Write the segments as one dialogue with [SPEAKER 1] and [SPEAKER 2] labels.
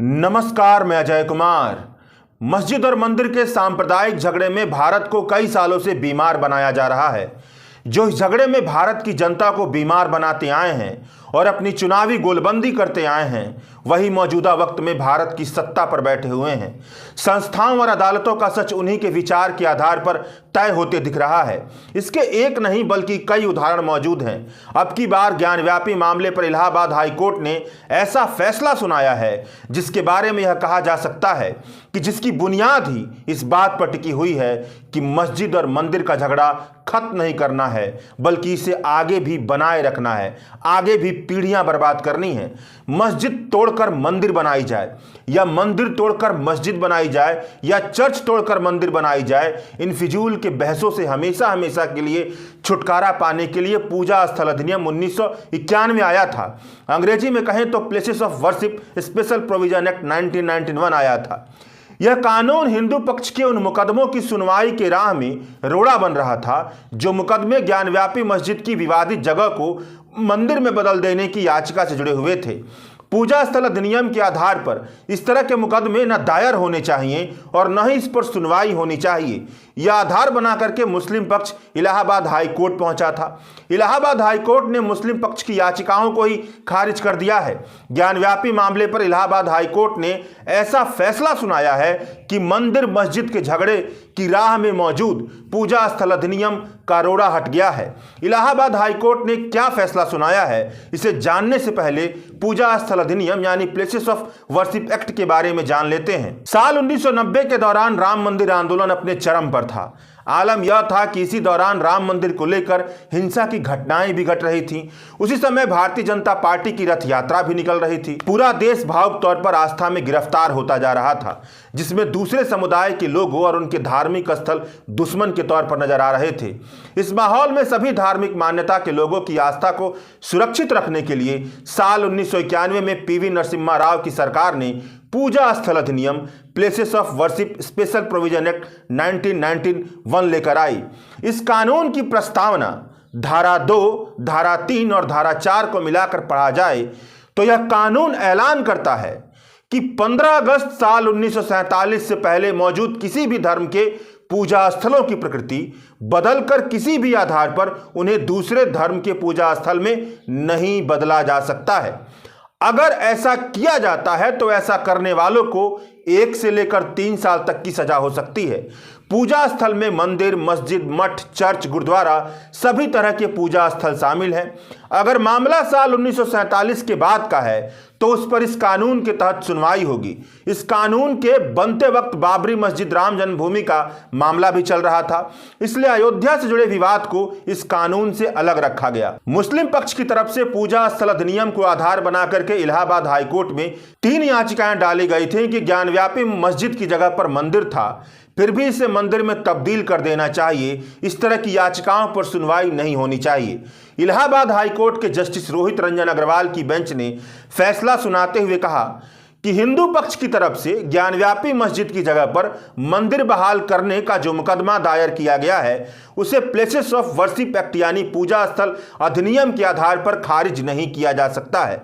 [SPEAKER 1] नमस्कार, मैं अजय कुमार। मस्जिद और मंदिर के सांप्रदायिक झगड़े में भारत को कई सालों से बीमार बनाया जा रहा है। जो इस झगड़े में भारत की जनता को बीमार बनाते आए हैं और अपनी चुनावी गोलबंदी करते आए हैं, वही मौजूदा वक्त में भारत की सत्ता पर बैठे हुए हैं। संस्थाओं और अदालतों का सच उन्हीं के विचार के आधार पर तय होते दिख रहा है। इसके एक नहीं बल्कि कई उदाहरण मौजूद हैं। अब की बार ज्ञानव्यापी मामले पर इलाहाबाद हाईकोर्ट ने ऐसा फैसला सुनाया है जिसके बारे में यह कहा जा सकता है कि जिसकी बुनियाद ही इस बात पर टिकी हुई है कि मस्जिद और मंदिर का झगड़ा खत्म नहीं करना है, बल्कि इसे आगे भी बनाए रखना है, आगे भी पीढ़ियां बर्बाद करनी है। मस्जिद तोड़कर मंदिर बनाई जाए या मंदिर तोड़कर मस्जिद बनाई जाए या चर्च तोड़कर मंदिर बनाई जाए, इन फिजूल के बहसों से हमेशा हमेशा के लिए छुटकारा पाने के लिए पूजा स्थल अधिनियम 1991 आया था। अंग्रेजी में कहें तो places of worship special provision act 1991 आया था। यह कानून हिंदू पक्ष के उन मुकदमों की सुनवाई के राह में रोड़ा बन रहा था जो मुकदमे ज्ञानव्यापी मस्जिद की विवादित जगह को मंदिर में बदल देने की याचिका से जुड़े हुए थे। पूजा स्थल अधिनियम के आधार पर इस तरह के मुकदमे न दायर होने चाहिए और न ही इस पर सुनवाई होनी चाहिए। यह आधार बना करके मुस्लिम पक्ष इलाहाबाद हाई कोर्ट पहुंचा था। इलाहाबाद हाई कोर्ट ने मुस्लिम पक्ष की याचिकाओं को ही खारिज कर दिया है। ज्ञानव्यापी मामले पर इलाहाबाद हाई कोर्ट ने ऐसा फैसला सुनाया है कि मंदिर मस्जिद के झगड़े की राह में मौजूद पूजा स्थल अधिनियम का रोड़ा हट गया है। इलाहाबाद हाई कोर्ट ने क्या फैसला सुनाया है, इसे जानने से पहले पूजा स्थल अधिनियम यानी प्लेसेस ऑफ वर्शिप एक्ट के बारे में जान लेते हैं। साल 1990 के दौरान राम मंदिर आंदोलन अपने चरम पर था। आलम यह था कि इसी दौरान राम मंदिर को लेकर हिंसा की घटनाएं भी घट रही थीं। उसी समय भारतीय जनता पार्टी की रथ यात्रा भी निकल रही थी। पूरा देश भावुक तौर पर आस्था में गिरफ्तार होता जा रहा था, जिसमें दूसरे समुदाय के लोगों और उनके धार्मिक स्थल दुश्मन के तौर पर नजर आ रहे थे। इस माहौल में सभी धार्मिक मान्यता के लोगों की आस्था को सुरक्षित रखने के लिए साल 1991 में पीवी नरसिम्हा राव की सरकार ने पूजा स्थल अधिनियम places of worship special provision act 1991 लेकर आई। इस कानून की प्रस्तावना धारा 2, धारा 3 और धारा 4 को मिलाकर पढ़ा जाए तो यह कानून ऐलान करता है कि 15 अगस्त साल 1947 से पहले मौजूद किसी भी धर्म के पूजा स्थलों की प्रकृति बदलकर किसी भी आधार पर उन्हें दूसरे धर्म के पूजा स्थल में नहीं बदला जा सकता है। अगर ऐसा किया जाता है तो ऐसा करने वालों को 1 से लेकर 3 साल तक की सजा हो सकती है। पूजा स्थल में मंदिर, मस्जिद, मठ, चर्च, गुरुद्वारा सभी तरह के पूजा स्थल शामिल हैं। अगर मामला साल 1947 के बाद का है तो उस पर इस कानून के तहत सुनवाई होगी। इस कानून के बनते वक्त बाबरी मस्जिद राम जन्मभूमि का मामला भी चल रहा था, इसलिए अयोध्या से जुड़े विवाद को इस कानून से अलग रखा गया। मुस्लिम पक्ष की तरफ से पूजा स्थल अधिनियम को आधार बना करके इलाहाबाद हाईकोर्ट में 3 याचिकाएं डाली गई थी कि ज्ञानव्यापी मस्जिद की जगह पर मंदिर था, फिर भी इसे मंदिर में तब्दील कर देना चाहिए। इस तरह की याचिकाओं पर सुनवाई नहीं होनी चाहिए। इलाहाबाद हाईकोर्ट के जस्टिस रोहित रंजन अग्रवाल की बेंच ने फैसला सुनाते हुए कहा कि हिंदू पक्ष की तरफ से ज्ञानव्यापी मस्जिद की जगह पर मंदिर बहाल करने का जो मुकदमा दायर किया गया है उसे प्लेसेस ऑफ वर्शिप एक्ट यानी पूजा स्थल अधिनियम के आधार पर खारिज नहीं किया जा सकता है।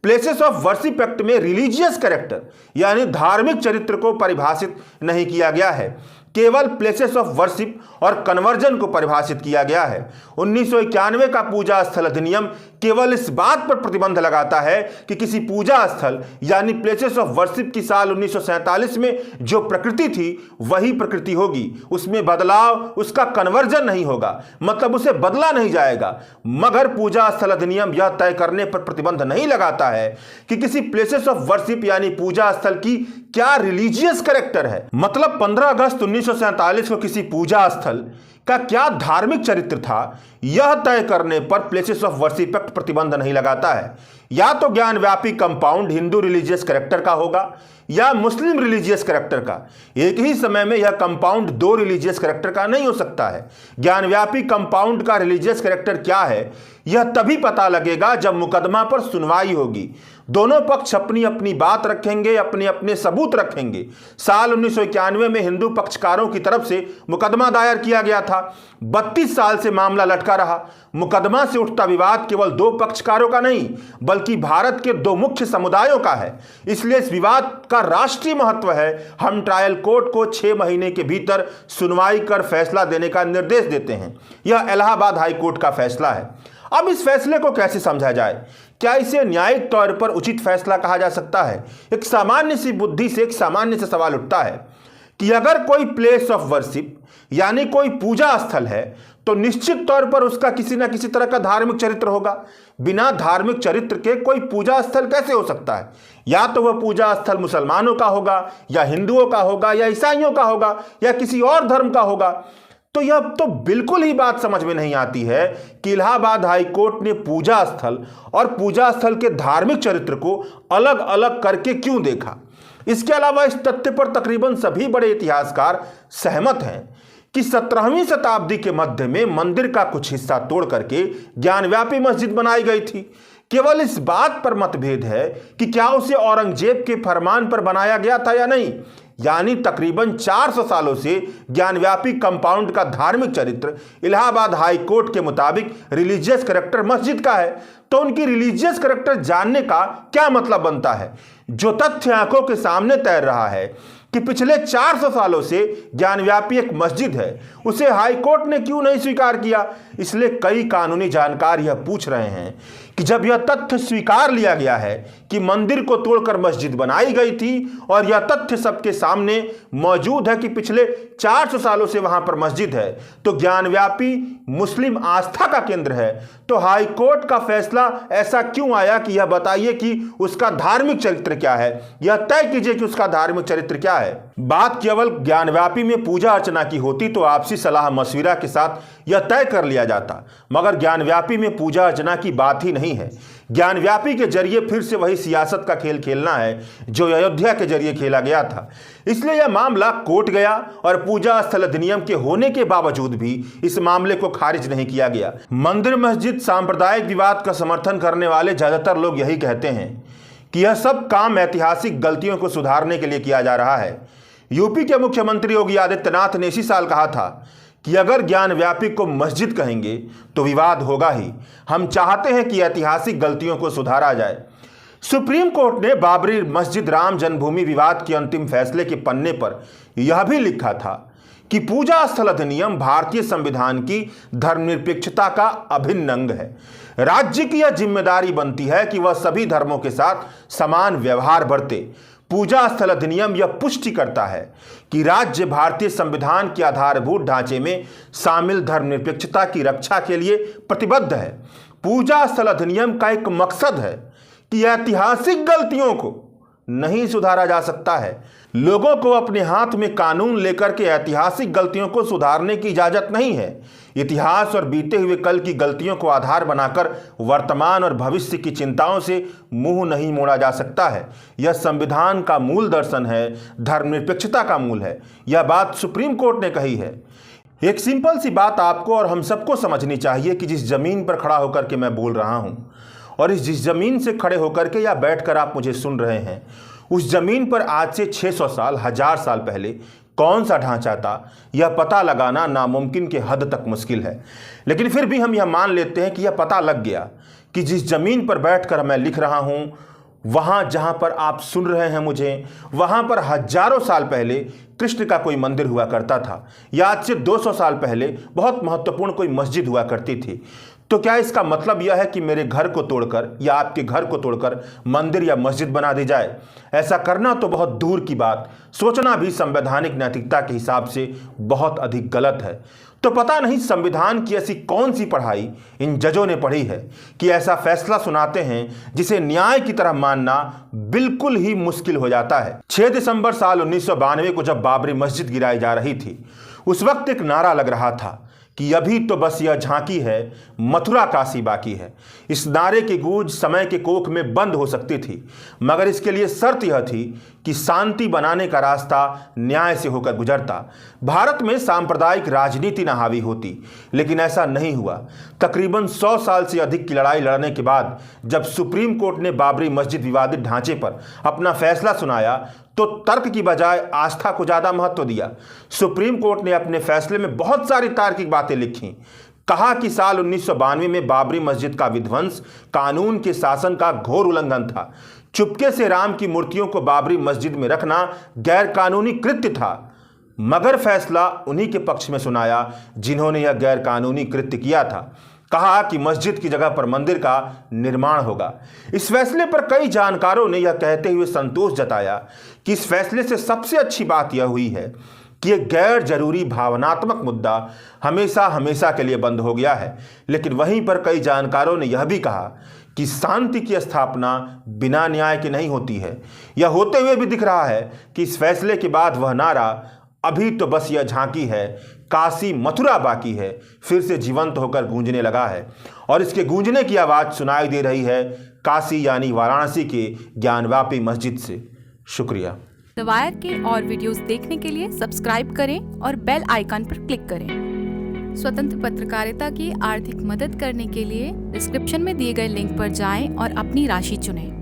[SPEAKER 1] प्लेसेस ऑफ वर्शिप एक्ट में रिलीजियस कैरेक्टर यानी धार्मिक चरित्र को परिभाषित नहीं किया गया है, केवल प्लेसेस ऑफ वर्शिप और कन्वर्जन को परिभाषित किया गया है। 1991 का पूजा स्थल अधिनियम केवल इस बात पर प्रतिबंध लगाता है कि किसी पूजा स्थल यानी प्लेसेस ऑफ वर्शिप की साल 1947 में जो प्रकृति थी वही प्रकृति होगी, उसमें बदलाव, उसका कन्वर्जन नहीं होगा, मतलब उसे बदला नहीं जाएगा। मगर पूजा स्थल अधिनियम यह तय करने पर प्रतिबंध नहीं लगाता है कि किसी प्लेसेस ऑफ वर्शिप यानी पूजा स्थल की क्या रिलीजियस कैरेक्टर है, मतलब 15 अगस्त 1947 को किसी पूजा स्थल का क्या धार्मिक चरित्र था, यह तय करने पर प्लेसेस ऑफ वर्शिप एक्ट प्रतिबंध नहीं लगाता है। या तो Gyanvapi compound Hindu religious character का होगा या मुस्लिम रिलीजियस कैरेक्टर का। एक ही समय में यह कंपाउंड 2 रिलीजियस कैरेक्टर का नहीं हो सकता है। ज्ञानव्यापी कंपाउंड का रिलीजियस कैरेक्टर क्या है यह तभी पता लगेगा जब मुकदमा पर सुनवाई होगी। दोनों पक्ष अपनी अपनी बात रखेंगे, अपने अपने सबूत रखेंगे। साल 1991 में हिंदू पक्षकारों की तरफ से मुकदमा दायर किया गया था। 32 साल से मामला लटका रहा। मुकदमा से उठता विवाद केवल दो पक्षकारों का नहीं, बल्कि भारत के दो मुख्य समुदायों का है। इसलिए इस विवाद का राष्ट्रीय महत्व है। हम ट्रायल कोर्ट को 6 महीने के भीतर सुनवाई कर फैसला देने का निर्देश देते हैं। यह इलाहाबाद हाई कोर्ट का फैसला है। अब इस फैसले को कैसे समझा जाए? क्या इसे न्यायिक तौर पर उचित फैसला कहा जा सकता है? एक सामान्य सी बुद्धि से एक सामान्य से सवाल उठता है कि अगर कोई प्लेस ऑफ वर्शिप यानी कोई पूजा स्थल है तो निश्चित तौर पर उसका किसी न किसी तरह का धार्मिक चरित्र होगा। बिना धार्मिक चरित्र के कोई पूजा स्थल कैसे हो सकता है? या तो वह पूजा स्थल मुसलमानों का होगा, या हिंदुओं का होगा, या ईसाइयों का होगा, या किसी और धर्म का होगा। तो यह तो बिल्कुल ही बात समझ में नहीं आती है कि इलाहाबाद हाई कोर्ट ने पूजा स्थल और पूजा स्थल के धार्मिक चरित्र को अलग अलग करके क्यों देखा। इसके अलावा इस तथ्य पर तकरीबन सभी बड़े इतिहासकार सहमत हैं कि 17वीं शताब्दी के मध्य में मंदिर का कुछ हिस्सा तोड़ करके ज्ञानव्यापी मस्जिद बनाई गई थी। केवल इस बात पर मतभेद है कि क्या उसे औरंगजेब के फरमान पर बनाया गया था या नहीं। यानी तकरीबन 400 सालों से ज्ञानव्यापी कंपाउंड का धार्मिक चरित्र इलाहाबाद हाई कोर्ट के मुताबिक रिलीजियस कैरेक्टर मस्जिद का है। तो उनकी रिलीजियस कैरेक्टर जानने का क्या मतलब बनता है? जो तथ्य आंखों के सामने तैर रहा है कि पिछले 400 सालों से ज्ञानव्यापी एक मस्जिद है, उसे हाई कोर्ट ने क्यों नहीं स्वीकार किया? इसलिए कई कानूनी जानकार यह पूछ रहे हैं कि जब यह तथ्य स्वीकार लिया गया है कि मंदिर को तोड़कर मस्जिद बनाई गई थी और यह तथ्य सबके सामने मौजूद है कि पिछले 400 सालों से वहां पर मस्जिद है, तो ज्ञानव्यापी मुस्लिम आस्था का केंद्र है, तो हाई कोर्ट का फैसला ऐसा क्यों आया कि यह बताइए कि उसका धार्मिक चरित्र क्या है, यह तय कीजिए कि उसका धार्मिक चरित्र क्या है। बात केवल ज्ञानव्यापी में पूजा अर्चना की होती तो आपसी सलाह मशविरा के साथ यह तय कर लिया जाता, मगर ज्ञानव्यापी में पूजा अर्चना की बात ही नहीं है। ज्ञानव्यापी के जरिए फिर से वही सियासत का खेल खेलना है जो अयोध्या के जरिए खेला गया था। इसलिए यह मामला कोर्ट गया और पूजा स्थल अधिनियम के होने के बावजूद भी इस मामले को खारिज नहीं किया गया। मंदिर मस्जिद सांप्रदायिक विवाद का समर्थन करने वाले ज्यादातर लोग यही कहते हैं कि यह सब काम ऐतिहासिक गलतियों को सुधारने के लिए किया जा रहा है। यूपी के मुख्यमंत्री योगी आदित्यनाथ ने इसी साल कहा था कि अगर ज्ञानव्यापी को मस्जिद कहेंगे तो विवाद होगा ही। हम चाहते हैं कि ऐतिहासिक गलतियों को सुधारा जाए। सुप्रीम कोर्ट ने बाबरी मस्जिद राम जन्मभूमि विवाद के अंतिम फैसले के पन्ने पर यह भी लिखा था कि पूजा स्थल अधिनियम भारतीय संविधान की धर्मनिरपेक्षता का अभिन्न अंग है। राज्य की यह जिम्मेदारी बनती है कि वह सभी धर्मों के साथ समान व्यवहार बरते। पूजा स्थल अधिनियम यह पुष्टि करता है कि राज्य भारतीय संविधान के आधारभूत ढांचे में शामिल धर्मनिरपेक्षता की रक्षा के लिए प्रतिबद्ध है। पूजा स्थल अधिनियम का एक मकसद है कि ऐतिहासिक गलतियों को नहीं सुधारा जा सकता है। लोगों को अपने हाथ में कानून लेकर के ऐतिहासिक गलतियों को सुधारने की इजाजत नहीं है। इतिहास और बीते हुए कल की गलतियों को आधार बनाकर वर्तमान और भविष्य की चिंताओं से मुंह नहीं मोड़ा जा सकता है। यह संविधान का मूल दर्शन है, धर्मनिरपेक्षता का मूल है। यह बात सुप्रीम कोर्ट ने कही है। एक सिंपल सी बात आपको और हम सबको समझनी चाहिए कि जिस जमीन पर खड़ा होकर के मैं बोल रहा हूं और जिस जमीन से खड़े होकर के या बैठकर आप मुझे सुन रहे हैं, उस जमीन पर आज से 600 साल, 1000 साल पहले कौन सा ढांचा था, यह पता लगाना नामुमकिन के हद तक मुश्किल है। लेकिन फिर भी हम यह मान लेते हैं कि यह पता लग गया कि जिस जमीन पर बैठकर मैं लिख रहा हूं, वहां जहां पर आप सुन रहे हैं मुझे, वहां पर हजारों साल पहले कृष्ण का कोई मंदिर हुआ करता था, या आज से 200 साल पहले बहुत महत्वपूर्ण कोई मस्जिद हुआ करती थी। तो क्या इसका मतलब यह है कि मेरे घर को तोड़कर या आपके घर को तोड़कर मंदिर या मस्जिद बना दी जाए? ऐसा करना तो बहुत दूर की बात, सोचना भी संवैधानिक नैतिकता के हिसाब से बहुत अधिक गलत है। तो पता नहीं संविधान की ऐसी कौन सी पढ़ाई इन जजों ने पढ़ी है कि ऐसा फैसला सुनाते हैं जिसे न्याय की तरह मानना बिल्कुल ही मुश्किल हो जाता है। 6 दिसंबर साल 1992 को जब बाबरी मस्जिद गिराई जा रही थी, उस वक्त एक नारा लग रहा था कि अभी तो बस यह झांकी है, मथुरा काशी बाकी है। इस नारे की गूंज समय के कोख में बंद हो सकती थी, मगर इसके लिए शर्त यह थी कि शांति बनाने का रास्ता न्याय से होकर गुजरता, भारत में सांप्रदायिक राजनीति न हावी होती। लेकिन ऐसा नहीं हुआ। तकरीबन 100 साल से अधिक की लड़ाई लड़ने के बाद जब सुप्रीम कोर्ट ने बाबरी मस्जिद विवादित ढांचे पर अपना फैसला सुनाया तो तर्क की बजाय आस्था को ज़्यादा महत्व दिया। सुप्रीम कोर्ट ने अपने फैसले में बहुत सारी तार्किक बातें लिखी। कहा कि साल 1992 में बाबरी मस्जिद का विध्वंस कानून के शासन का घोर उल्लंघन था। चुपके से राम की मूर्तियों को बाबरी मस्जिद में रखना गैर कानूनी कृत्य था। मगर फैसला उन्हीं के पक्ष में सुनाया जिन्होंने यह गैर कानूनी कृत्य किया था। कहा कि मस्जिद की जगह पर मंदिर का निर्माण होगा। इस फैसले पर कई जानकारों ने यह कहते हुए संतोष जताया कि इस फैसले से सबसे अच्छी बात यह हुई है कि यह गैर जरूरी भावनात्मक मुद्दा हमेशा हमेशा के लिए बंद हो गया है। लेकिन वहीं पर कई जानकारों ने यह भी कहा कि शांति की स्थापना बिना न्याय के नहीं होती है। यह होते हुए भी दिख रहा है कि इस फैसले के बाद वह नारा अभी तो बस यह झांकी है, काशी मथुरा बाकी है, फिर से जीवंत होकर गूंजने लगा है। और इसके गूंजने की आवाज़ सुनाई दे रही है काशी यानी वाराणसी के ज्ञानव्यापी मस्जिद से। शुक्रिया।
[SPEAKER 2] रवायत के और वीडियोस देखने के लिए सब्सक्राइब करें और बेल आइकन पर क्लिक करें। स्वतंत्र पत्रकारिता की आर्थिक मदद करने के लिए डिस्क्रिप्शन में दिए गए लिंक पर जाएं और अपनी राशि चुनें।